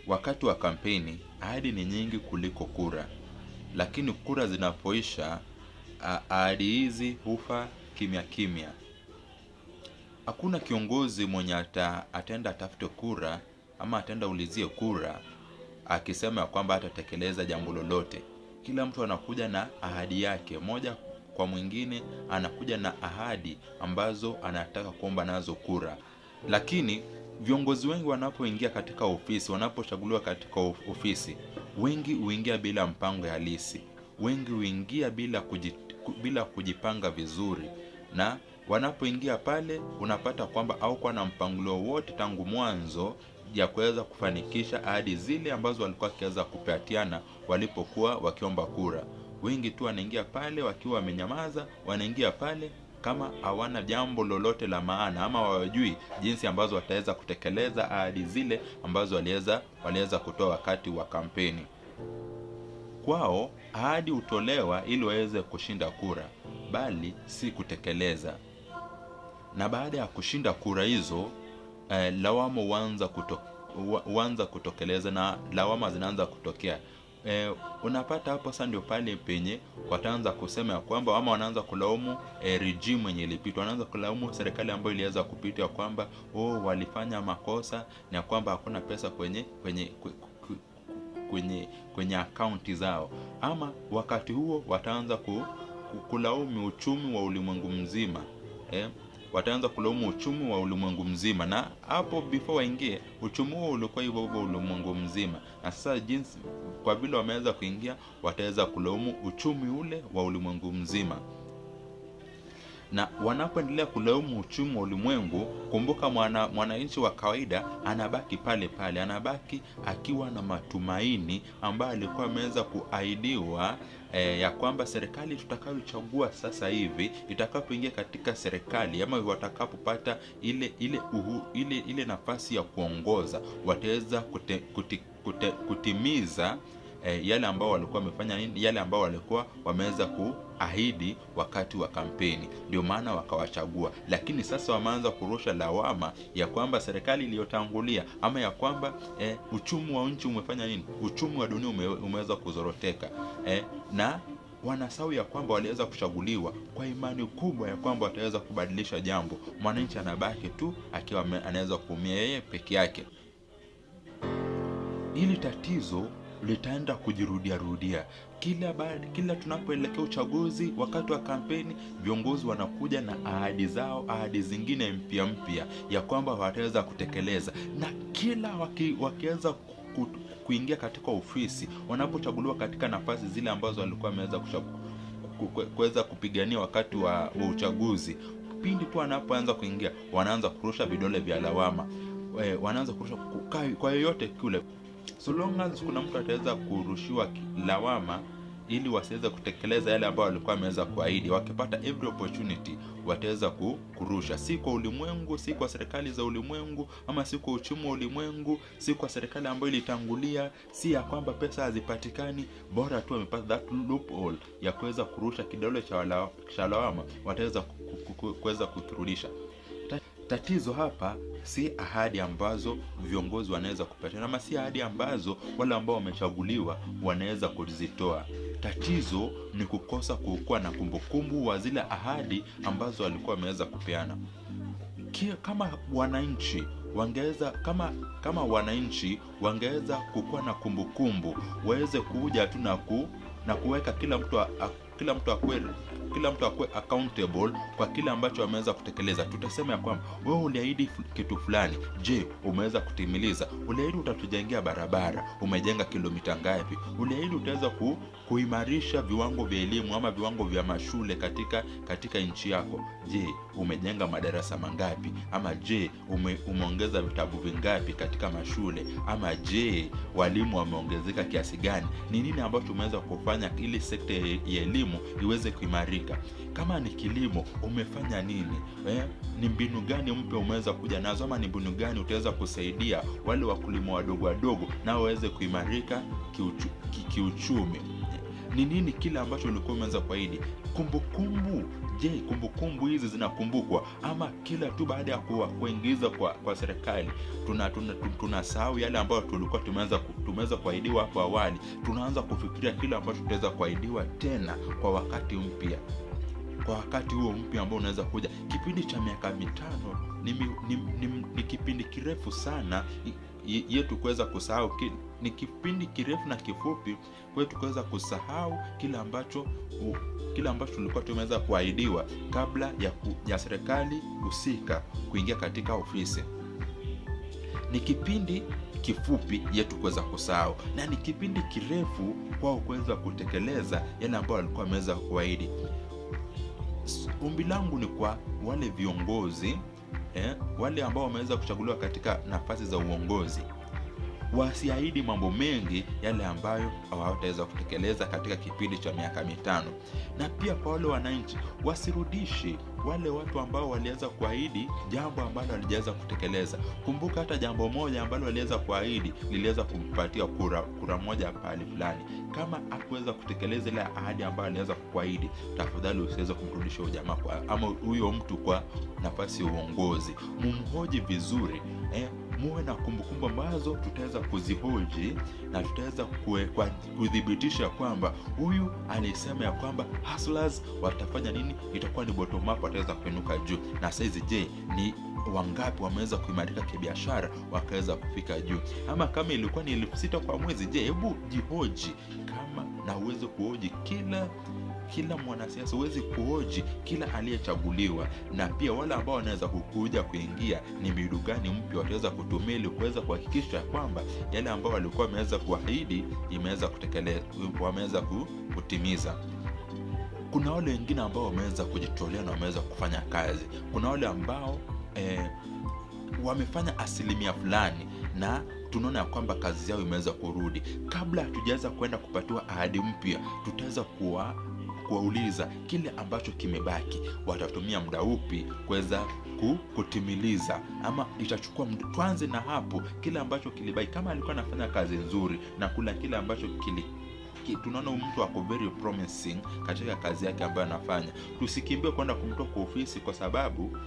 wakati wa kampeni ahadi ni nyingi kuliko kura, lakini kura zinapoisha ahadi hizi hufa kimya kimya. Hakuna kiongozi mwenye ataenda atafute kura ama ataenda ulizie kura akisema kwamba atatekeleza jambo lolote. Kila mtu anakuja na ahadi yake, moja kwa mwingine anakuja na ahadi ambazo anataka kuomba nazo kura. Lakini viongozi wengi wanapoingia katika ofisi, wanapochaguliwa katika ofisi, wengi huingia bila mpango halisi. Wengi huingia bila kujipanga vizuri, na wanapoingia pale unapata kwamba haukuwa na mpangilio wote tangu mwanzo ya kuweza kufanikisha ahadi zile ambazo walikuwa kiweza kupatiana walipokuwa wakiomba kura. Wengi tu wanaingia pale wakiwa wamenyamaza, wanaingia pale kama hawana jambo lolote la maana, ama hawajui jinsi ambazo wataweza kutekeleza ahadi zile ambazo waliweza kutoa wakati wa kampeni. Kwao ahadi hutolewa ili waweze kushinda kura, bali si kutekeleza. Na baada ya kushinda kura hizo, lawama huanza kutokeleza na lawama zinaanza kutokea. Unapata hapo sasa ndio pale penye wataanza kusema kwamba, ama wanaanza kulaumu regime yenye ilipita, wanaanza kulaumu serikali ambayo iliweza kupita kwamba walifanya makosa na kwamba hakuna pesa kwenye akaunti zao. Ama wakati huo wataanza kulaumu uchumi wa ulimwengu mzima. Wataanza kulaumu uchumi wa ulimwengu mzima, na hapo before waingie uchumi huo ulikuwa hivyo ulimwengu mzima, na sasa jinsi kwa vile wameweza kuingia wataweza kulaumu uchumi ule wa ulimwengu mzima. Na wanapoendelea kulaumu uchumi wa ulimwengu, kumbuka mwananchi wa kawaida anabaki pale pale, anabaki akiwa na matumaini ambayo alikuwa ameweza kuahidiwa ya kwamba serikali tutakayochagua sasa hivi itakapoingia katika serikali, ama watakapopata ile nafasi ya kuongoza, wataweza kutimiza yale ambao walikuwa wamefanya, yale ambao walikuwa wameweza kuahidi wakati wa kampeni. Ndio maana wakawachagua. Lakini sasa wameanza kurusha lawama ya kwamba serikali iliyotangulia, ama ya kwamba uchumi wa nchi umefanya nini, uchumi wa dunia umeweza kuzoroteka, na wanasahau ya kwamba waliweza kuchaguliwa kwa imani kubwa ya kwamba wataweza kubadilisha jambo. Mwananchi anabaki tu akiwa anaweza kuumia yeye peke yake. Hili tatizo litaenda kujirudia. Kila tunapoelekea uchaguzi, wakati wa kampeni, viongozi wanakuja na ahadi zao, ahadi zingine mpya ya kwamba wataweza kutekeleza. Na kila wakiweza kuingia katika ofisi, wanapochaguliwa katika nafasi zile ambazo walikuwa wameweza kuweza kupigania wakati wa uchaguzi, pindi tu wanapoanza kuingia, wanaanza kurusha vidole vya lawama. Wanaanza kurusha kwa yoyote kule. So long as kuna mtu ataweza kurushiwa lawama ili wasiweze kutekeleza yale ambayo walikuwa wameweza kuahidi, wakipata every opportunity wataweza kurusha. Si kwa ulimwengu, si kwa serikali za ulimwengu, ama si kwa uchumi wa ulimwengu, si kwa serikali ambayo ilitangulia, si ya kwamba pesa hazipatikani, bora tu wamepata that loophole ya kuweza kurusha kidole cha lawama, wataweza kuweza kukirudisha. Tatizo hapa si ahadi ambazo viongozi wanaweza kupata, ama si ahadi ambazo wale ambao wamechaguliwa wanaweza kuzitoa. Tatizo ni kukosa kuwa na kumbukumbu wa zile ahadi ambazo walikuwa wameweza kupeana. Kama wananchi wangeweza kukuwa na kumbukumbu, waweze kuja tu na kuweka kila mtu akuwe accountable kwa kile ambacho wameweza kutekeleza. Tutasema ya kwamba wewe uliahidi kitu fulani, je, umeweza kutimiliza? Uliahidi utatujengea barabara, umejenga kilomita ngapi? Uliahidi utaweza kuimarisha viwango vya elimu ama viwango vya mashule katika nchi yako, je, umejenga madarasa mangapi? Ama je, umeongeza vitabu vingapi katika mashule? Ama je, walimu wameongezeka kiasi gani? Ni nini ambacho umeweza kufanya ili sekta ya elimu iweze kuimarika? Kama ni kilimo, umefanya nini? Ni mbinu gani mpya umeweza kuja nazo, ama ni mbinu gani utaweza kusaidia wale wakulima wadogo na waweze kuimarika kiuchumi? ni nini kile ambacho ulikuwa umeanza kuahidi? Kumbukumbu, je, kumbukumbu hizi zinakumbukwa, ama kila tu baada ya kuingiza kwa serikali tunasahau yale ambayo tulikuwa tumeweza kuahidiwa hapo awali, tunaanza kufikiria kile ambacho tutaweza kuahidiwa tena kwa wakati mpya, kwa wakati huo mpya ambao unaweza kuja. Kipindi cha miaka 5 ni kipindi kirefu sana yetu kuweza kusahau. Ni kipindi kirefu na kifupi kwetu kuweza kusahau kile ambacho tulikuwa tumeweza kuahidiwa kabla ya serikali husika kuingia katika ofisi. Ni kipindi kifupi yetu kuweza kusahau, na ni kipindi kirefu kwao kuweza kutekeleza yale ambayo walikuwa wameweza kuahidi. Ombi langu ni kwa wale viongozi wale ambao wameweza kuchaguliwa katika nafasi za uongozi, wasiahidi mambo mengi yale ambayo hawataweza kutekeleza katika kipindi cha miaka 5. Na pia kwa wale wananchi, wasirudishe wale watu ambao waliweza kuahidi jambo ambalo walijaweza kutekeleza. Kumbuka hata jambo moja ambalo waliweza kuahidi liliweza kumpatia kura moja pale fulani. Kama hakuweza kutekeleza ile ahadi ambayo aliweza kuahidi, tafadhali usiweze kumrudisha huyo jamaa ama huyo mtu kwa nafasi ya uongozi. Mumhoji vizuri, muwe na kumbukumbu ambazo tutaweza kuzihoji na tutaweza kudhibitisha kwamba huyu alisema ya kwamba hustlers watafanya nini, itakuwa ni bottom up, wataweza kuinuka juu. Na saizi je, ni wangapi wameweza kuimarika kibiashara wakaweza kufika juu? Ama kama ilikuwa ni 6,000 kwa mwezi, je, hebu jihoji kama na uweze kuhoji kila mwanasiasa, uwezi kuhoji kila aliyechaguliwa, na pia wale ambao wanaweza kukuja kuingia, ni mbinu gani mpya wataweza kutumia ili kuweza kuhakikisha kwamba yale ambao walikuwa wameweza kuahidi imeweza kutekelezwa, wameweza kutimiza. Kuna wale wengine ambao wameweza kujitolea na wameweza kufanya kazi. Kuna wale ambao wamefanya asilimia fulani na tunaona ya kwamba kazi yao imeweza kurudi. Kabla hatujaweza kwenda kupatiwa ahadi mpya, tutaweza kuwauliza kile ambacho kimebaki watatumia muda upi kuweza kutimiliza, ama itachukua muda. Tuanze na hapo, kile ambacho kilibaki. Kama alikuwa anafanya kazi nzuri na kula kile ambacho tunaona mtu ako very promising katika kazi yake ambayo anafanya, tusikimbie kwenda kumtoa kwa ofisi kwa sababu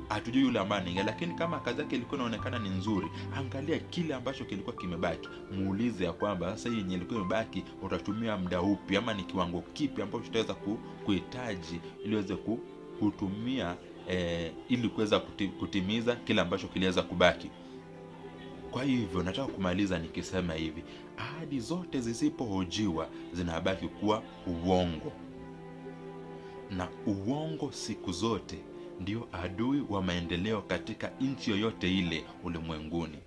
hatujui yule ambaye. Lakini kama kazi yake ilikuwa inaonekana ni nzuri, angalia kile ambacho kilikuwa kimebaki, muulize ya kwamba sasa hii yenye ilikuwa imebaki utatumia muda upi, ama ni kiwango kipi ambacho tutaweza kuhitaji ili uweze kutumia ili kuweza kutimiza kile ambacho kiliweza kubaki. Kwa hivyo nataka kumaliza nikisema hivi, ahadi zote zisipohojiwa zinabaki kuwa uongo, na uongo siku zote ndio adui wa maendeleo katika nchi yoyote ile ulimwenguni.